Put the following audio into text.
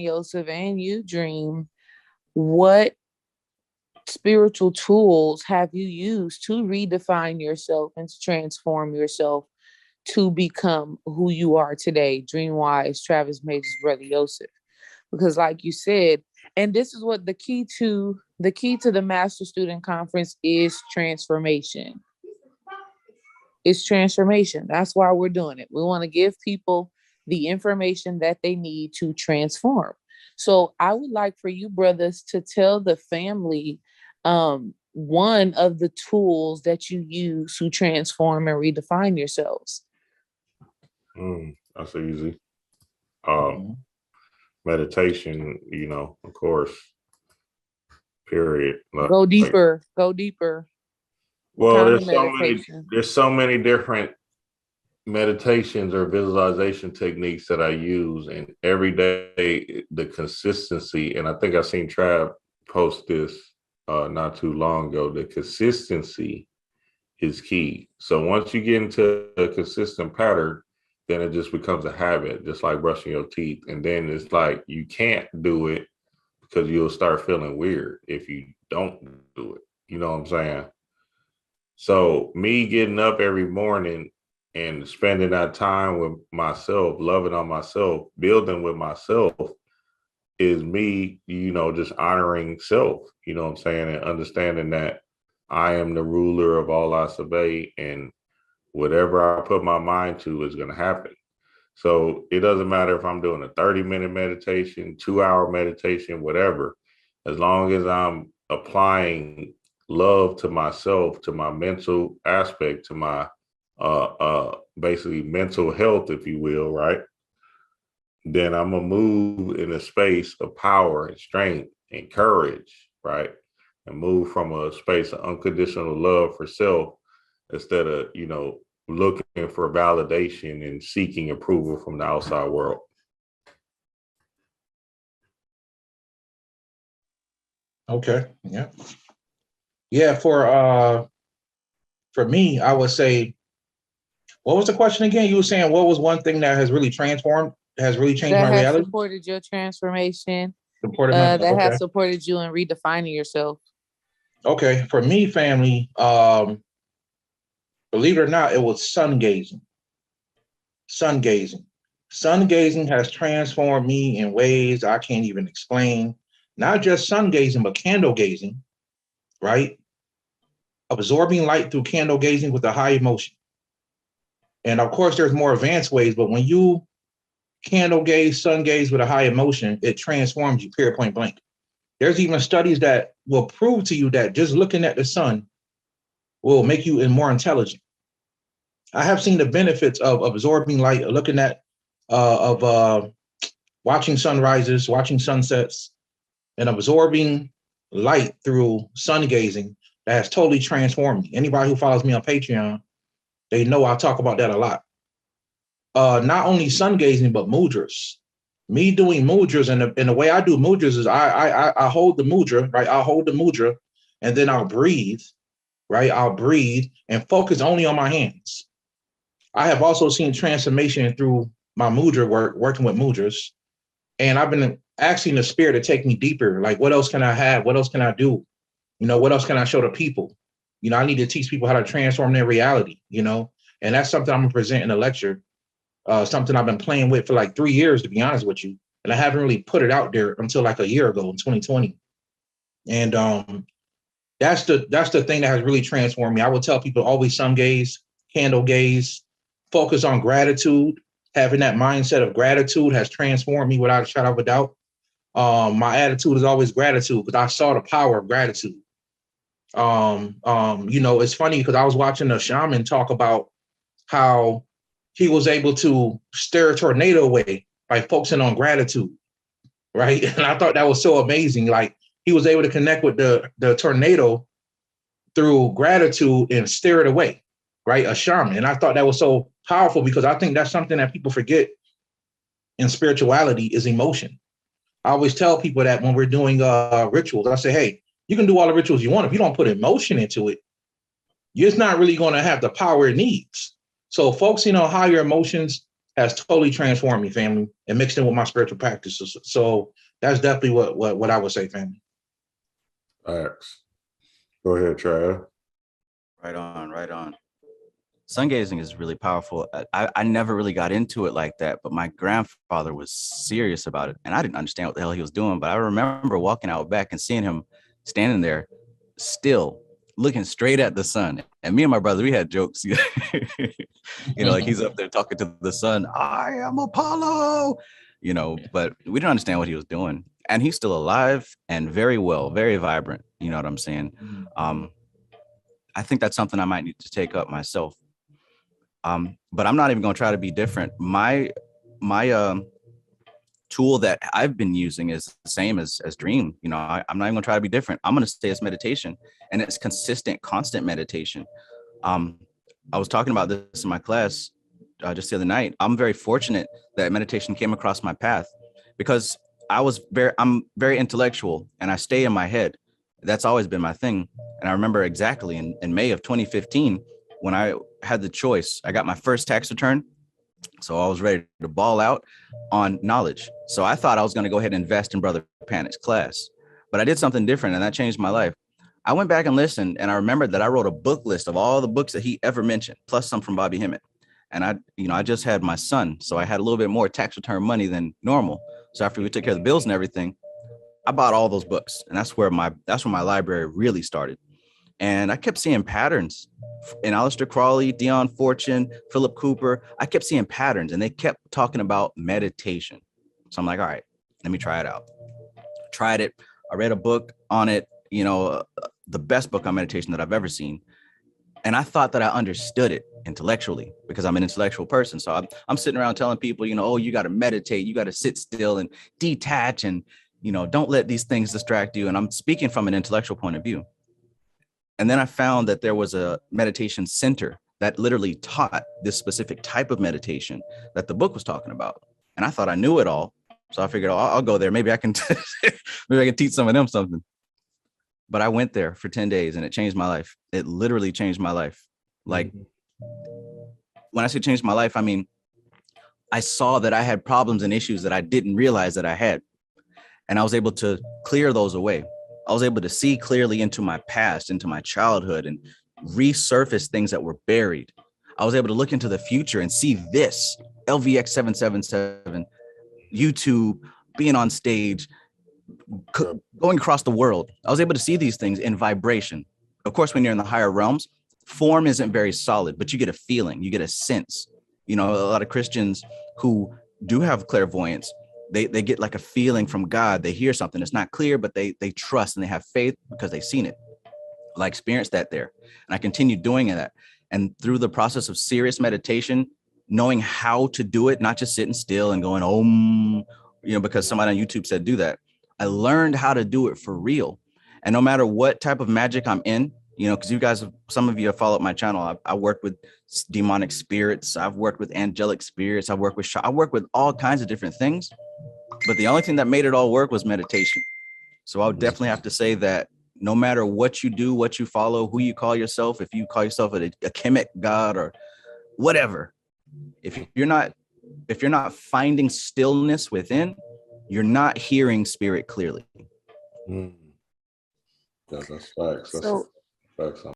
Yosef, and you, Dream, what spiritual tools have you used to redefine yourself and to transform yourself to become who you are today, Dreamwise, Travis Major's brother Yosef? Because like you said, and this is what the key to the Master Student Conference is: transformation. It's transformation. That's why we're doing it. We want to give people the information that they need to transform. So I would like for you brothers to tell the family one of the tools that you use to transform and redefine yourselves. That's easy. Um, Meditation, of course, period. Go deeper. Go deeper. What Well, kind of meditation? there's so many different meditations or visualization techniques that I use, and every day the consistency. And I think I seen Trav post this not too long ago. The consistency is key. So once you get into a consistent pattern, then it just becomes a habit, just like brushing your teeth. And then it's like you can't do it because you'll start feeling weird if you don't do it. You know what I'm saying? So me getting up every morning and spending that time with myself, loving on myself, building with myself is me, just honoring self, you know what I'm saying? And understanding that I am the ruler of all I survey, and whatever I put my mind to is going to happen. So it doesn't matter if I'm doing a 30-minute meditation, 2-hour meditation, whatever, as long as I'm applying love to myself, to my mental aspect, to my basically mental health, if you will, right? Then I'm gonna move in a space of power and strength and courage, right? And move from a space of unconditional love for self instead of, looking for validation and seeking approval from the outside world. Okay. Yeah. Yeah. For me, I would say, what was the question again? You were saying what was one thing that has really changed That my has reality? supported your transformation, Supported that okay. has supported you in redefining yourself. Okay. For me, family, believe it or not, it was sun gazing. Sun gazing. Sun gazing has transformed me in ways I can't even explain. Not just sun gazing, but candle gazing, right? Absorbing light through candle gazing with a high emotion. And of course, there's more advanced ways, but when you candle gaze, sun gaze with a high emotion, it transforms you, period, point blank. There's even studies that will prove to you that just looking at the sun will make you more intelligent. I have seen the benefits of absorbing light, looking at, of watching sunrises, watching sunsets, and absorbing light through sun gazing that has totally transformed me. Anybody who follows me on Patreon, they know I talk about that a lot. Not only sun gazing, but mudras. Me doing mudras, and the way I do mudras is I hold the mudra, right? I'll hold the mudra, and then I'll breathe, right? I'll breathe and focus only on my hands. I have also seen transformation through my mudra work, working with mudras, and I've been asking the spirit to take me deeper. Like, what else can I have? What else can I do? What else can I show to people? I need to teach people how to transform their reality, and that's something I'm gonna present in a lecture. Something I've been playing with for like 3 years, to be honest with you. And I haven't really put it out there until like a year ago in 2020. And that's the thing that has really transformed me. I would tell people always sun gaze, candle gaze, focus on gratitude. Having that mindset of gratitude has transformed me without a shadow of a doubt. My attitude is always gratitude because I saw the power of gratitude. It's funny because I was watching a shaman talk about how he was able to steer a tornado away by focusing on gratitude, right? And I thought that was so amazing. Like, he was able to connect with the tornado through gratitude and steer it away, right? A shaman. And I thought that was so powerful because I think that's something that people forget in spirituality is emotion. I always tell people that when we're doing rituals, I say, hey, you can do all the rituals you want. If you don't put emotion into it, it's not really going to have the power it needs. So focusing on higher emotions has totally transformed me, family, and mixed in with my spiritual practices. So that's definitely what I would say, family. Thanks. Go ahead, Trav. Right on, right on. Sun gazing is really powerful. I never really got into it like that, but my grandfather was serious about it, and I didn't understand what the hell he was doing. But I remember walking out back and seeing him standing there, still looking straight at the sun. And me and my brother, we had jokes, like he's up there talking to the sun. I am Apollo, but we didn't understand what he was doing. And he's still alive and very well, very vibrant. You know what I'm saying? I think that's something I might need to take up myself. But I'm not even going to try to be different. My tool that I've been using is the same as Dream. I'm not even going to try to be different. I'm going to say it's meditation, and it's consistent, constant meditation. I was talking about this in my class just the other night. I'm very fortunate that meditation came across my path because I'm very intellectual and I stay in my head. That's always been my thing. And I remember exactly in May of 2015, when I had the choice, I got my first tax return. So I was ready to ball out on knowledge. So I thought I was going to go ahead and invest in Brother Panic's class, but I did something different, and that changed my life. I went back and listened, and I remembered that I wrote a book list of all the books that he ever mentioned, plus some from Bobby Hemmett. And I just had my son, so I had a little bit more tax return money than normal. So after we took care of the bills and everything, I bought all those books, and that's where my library really started. And I kept seeing patterns in Aleister Crowley, Dion Fortune, Philip Cooper. I kept seeing patterns, and they kept talking about meditation. So I'm like, all right, let me try it out. Tried it. I read a book on it, the best book on meditation that I've ever seen. And I thought that I understood it intellectually because I'm an intellectual person. So I'm sitting around telling people, oh, you got to meditate, you got to sit still and detach and, don't let these things distract you. And I'm speaking from an intellectual point of view. And then I found that there was a meditation center that literally taught this specific type of meditation that the book was talking about. And I thought I knew it all. So I figured, I'll go there. Maybe I can maybe I can teach some of them something. But I went there for 10 days and it changed my life. It literally changed my life. Like when I say changed my life, I mean, I saw that I had problems and issues that I didn't realize that I had. And I was able to clear those away. I was able to see clearly into my past, into my childhood, and resurface things that were buried. I was able to look into the future and see this LVX 777, YouTube, being on stage, going across the world. I was able to see these things in vibration. Of course, when you're in the higher realms, form isn't very solid, but you get a feeling, you get a sense. A lot of Christians who do have clairvoyance, they get like a feeling from God. They hear something. It's not clear, but they trust and they have faith because they've seen it. I experienced that there. And I continued doing that. And through the process of serious meditation, knowing how to do it, not just sitting still and going, because somebody on YouTube said do that. I learned how to do it for real. And no matter what type of magic I'm in, because you guys, some of you have followed my channel. I work with demonic spirits. I've worked with angelic spirits. I work with all kinds of different things. But the only thing that made it all work was meditation. So I would definitely have to say that no matter what you do, what you follow, who you call yourself, if you call yourself a chemic god or whatever, if you're not finding stillness within, you're not hearing spirit clearly. That's facts. That's facts.